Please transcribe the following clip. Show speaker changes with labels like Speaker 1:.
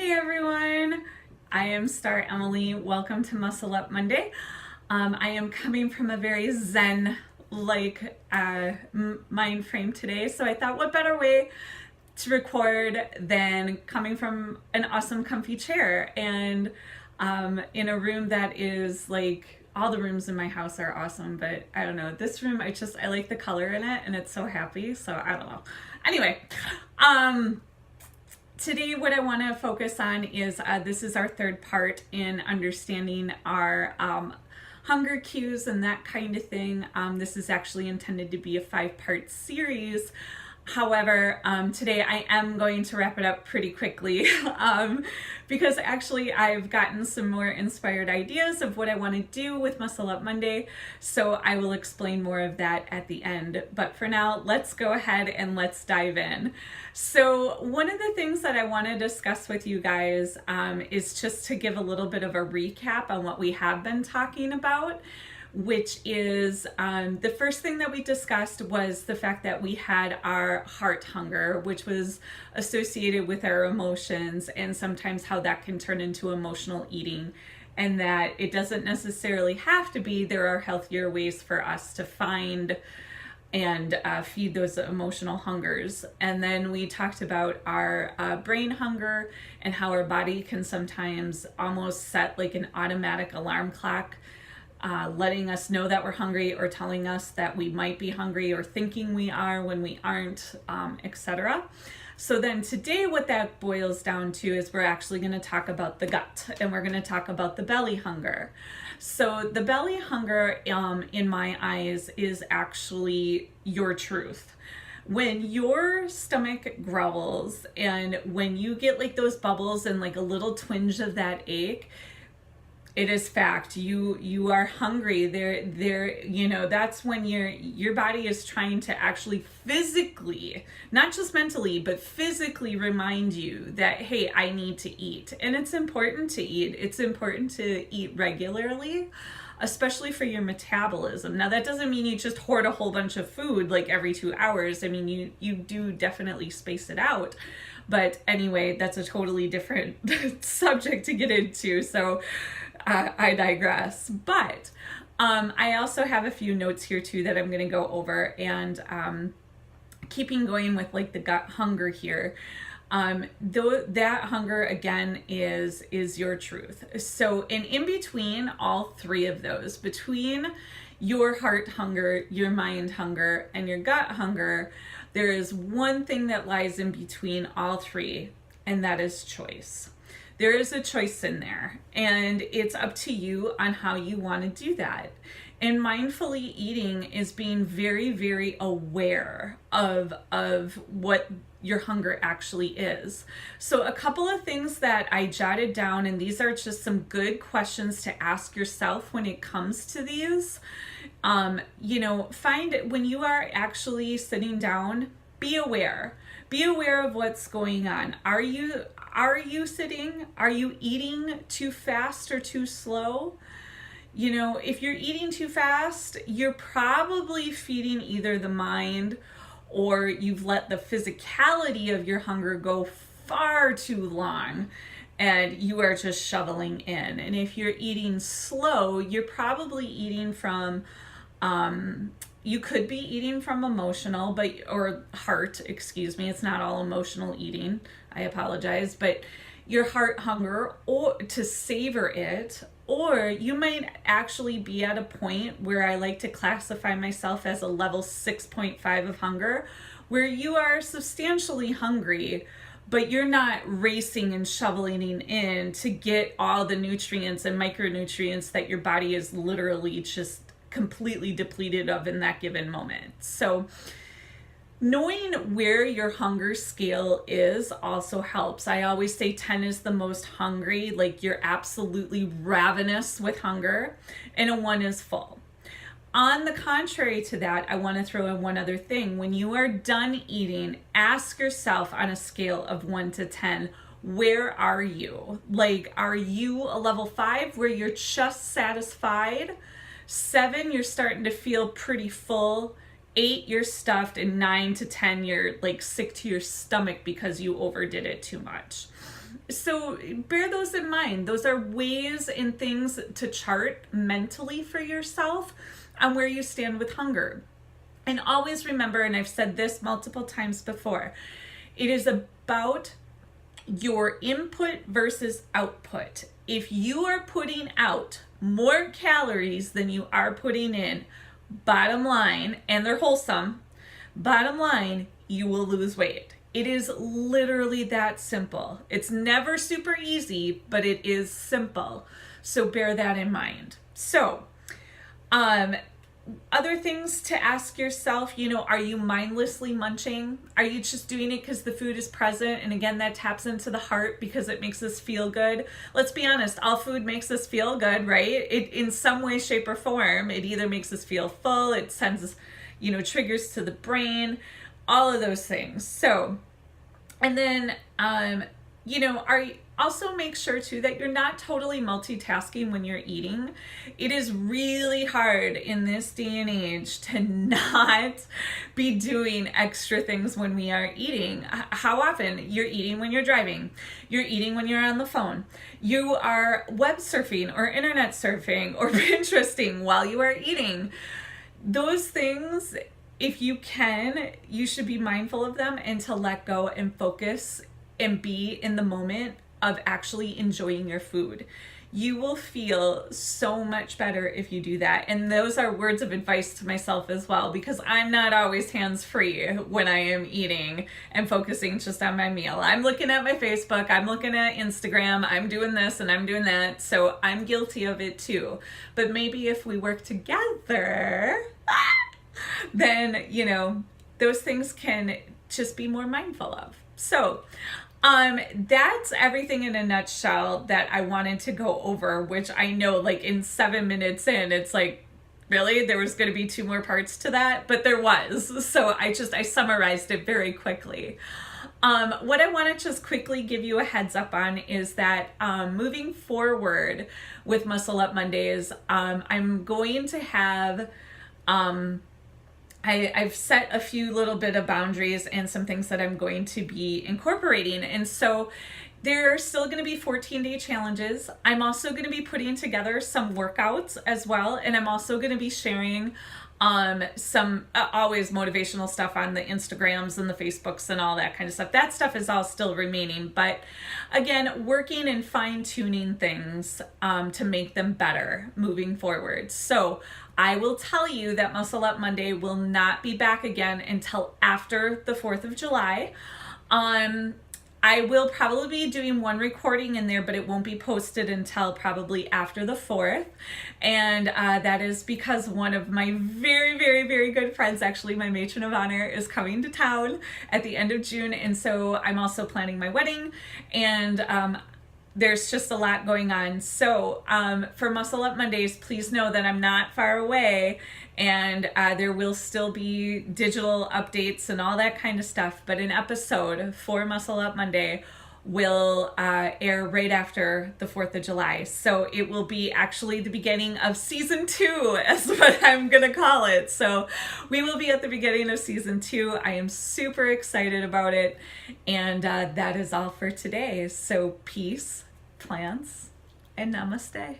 Speaker 1: Hey everyone, I am Star Emily. Welcome to Muscle Up Monday. I am coming from a very zen-like mind frame today, so I thought what better way to record than coming from an awesome comfy chair and in a room that is like, all the rooms in my house are awesome, but I don't know, this room I like the color in it and it's so happy, so I don't know. Anyway, today what I want to focus on is this is our third part in understanding our hunger cues and that kind of thing. This is actually intended to be a 5-part series. However, today I am going to wrap it up pretty quickly because actually I've gotten some more inspired ideas of what I want to do with Muscle Up Monday, so I will explain more of that at the end. But for now, let's go ahead and let's dive in. So one of the things that I want to discuss with you guys is just to give a little bit of a recap on what we have been talking about, which is the first thing that we discussed was the fact that we had our heart hunger, which was associated with our emotions and sometimes how that can turn into emotional eating, and that it doesn't necessarily have to be. There are healthier ways for us to find and feed those emotional hungers. And then we talked about our brain hunger and how our body can sometimes almost set like an automatic alarm clock, letting us know that we're hungry or telling us that we might be hungry or thinking we are when we aren't, etc. So then today what that boils down to is we're actually going to talk about the gut, and we're going to talk about the belly hunger. So the belly hunger, in my eyes, is actually your truth. When your stomach growls and when you get like those bubbles and like a little twinge of that ache, it is fact. You are hungry. That's when your body is trying to actually physically, not just mentally, but physically remind you that, hey, I need to eat. And it's important to eat. It's important to eat regularly, especially for your metabolism. Now, that doesn't mean you just hoard a whole bunch of food like every 2 hours. I mean, you do definitely space it out. But anyway, that's a totally different subject to get into. So I digress. But I also have a few notes here too that I'm going to go over, and keeping going with like the gut hunger here. Though that hunger again is your truth. So in between all three of those, between your heart hunger, your mind hunger, and your gut hunger, there is one thing that lies in between all three, and that is choice. There is a choice in there, and it's up to you on how you want to do that. And mindfully eating is being very, very aware of what your hunger actually is. So a couple of things that I jotted down, and these are just some good questions to ask yourself when it comes to these. Find when you are actually sitting down, be aware. Be aware of what's going on. Are you sitting? Are you eating too fast or too slow? If you're eating too fast, you're probably feeding either the mind, or you've let the physicality of your hunger go far too long and you are just shoveling in. And if you're eating slow, you're probably eating from you could be eating from emotional, or heart, excuse me. It's not all emotional eating. I apologize, but your heart hunger, or to savor it, or you might actually be at a point where I like to classify myself as a level 6.5 of hunger, where you are substantially hungry, but you're not racing and shoveling in to get all the nutrients and micronutrients that your body is literally just completely depleted of in that given moment. So knowing where your hunger scale is also helps. I always say 10 is the most hungry, like you're absolutely ravenous with hunger, and a 1 is full. On the contrary to that, I want to throw in one other thing. When you are done eating, ask yourself on a scale of 1 to 10, where are you? Like, are you a level 5 where you're just satisfied? 7, you're starting to feel pretty full. 8 you're stuffed, and 9 to 10 you're like sick to your stomach because you overdid it too much. So bear those in mind. Those are ways and things to chart mentally for yourself on where you stand with hunger. And always remember, and I've said this multiple times before, it is about your input versus output. If you are putting out more calories than you are putting in, bottom line, and they're wholesome, bottom line, you will lose weight. It is literally that simple. It's never super easy, but it is simple. So bear that in mind. So, other things to ask yourself, are you mindlessly munching? Are you just doing it because the food is present? And again, that taps into the heart because it makes us feel good. Let's be honest, all food makes us feel good, right? It, in some way, shape, or form, it either makes us feel full, it sends, triggers to the brain, all of those things. So, and then, also make sure too that you're not totally multitasking when you're eating. It is really hard in this day and age to not be doing extra things when we are eating. How often? You're eating when you're driving. You're eating when you're on the phone. You are web surfing or internet surfing or Pinteresting while you are eating. Those things, if you can, you should be mindful of them and to let go and focus and be in the moment of actually enjoying your food. You will feel so much better if you do that. And those are words of advice to myself as well, because I'm not always hands-free when I am eating and focusing just on my meal. I'm looking at my Facebook, I'm looking at Instagram, I'm doing this and I'm doing that. So I'm guilty of it too. But maybe if we work together, then, those things can just be more mindful of. So, that's everything in a nutshell that I wanted to go over, which I know like in 7 minutes in, it's like, really? There was going to be 2 more parts to that, but there was. So I summarized it very quickly. What I want to just quickly give you a heads up on is that moving forward with Muscle Up Mondays, I'm going to have I've set a few little bit of boundaries and some things that I'm going to be incorporating. And so there are still going to be 14-day challenges. I'm also going to be putting together some workouts as well. And I'm also going to be sharing some always motivational stuff on the Instagrams and the Facebooks and all that kind of stuff. That stuff is all still remaining. But again, working and fine-tuning things to make them better moving forward. So I will tell you that Muscle Up Monday will not be back again until after the 4th of July. I will probably be doing one recording in there, but it won't be posted until probably after the 4th. And that is because one of my very, very, very good friends, actually my matron of honor, is coming to town at the end of June. And so I'm also planning my wedding, and there's just a lot going on. So for Muscle Up Mondays, please know that I'm not far away, and there will still be digital updates and all that kind of stuff. But an episode for Muscle Up Monday will air right after the 4th of July. So it will be actually the beginning of season 2, is what I'm going to call it. So we will be at the beginning of season 2. I am super excited about it. And that is all for today. So peace, plants, and namaste.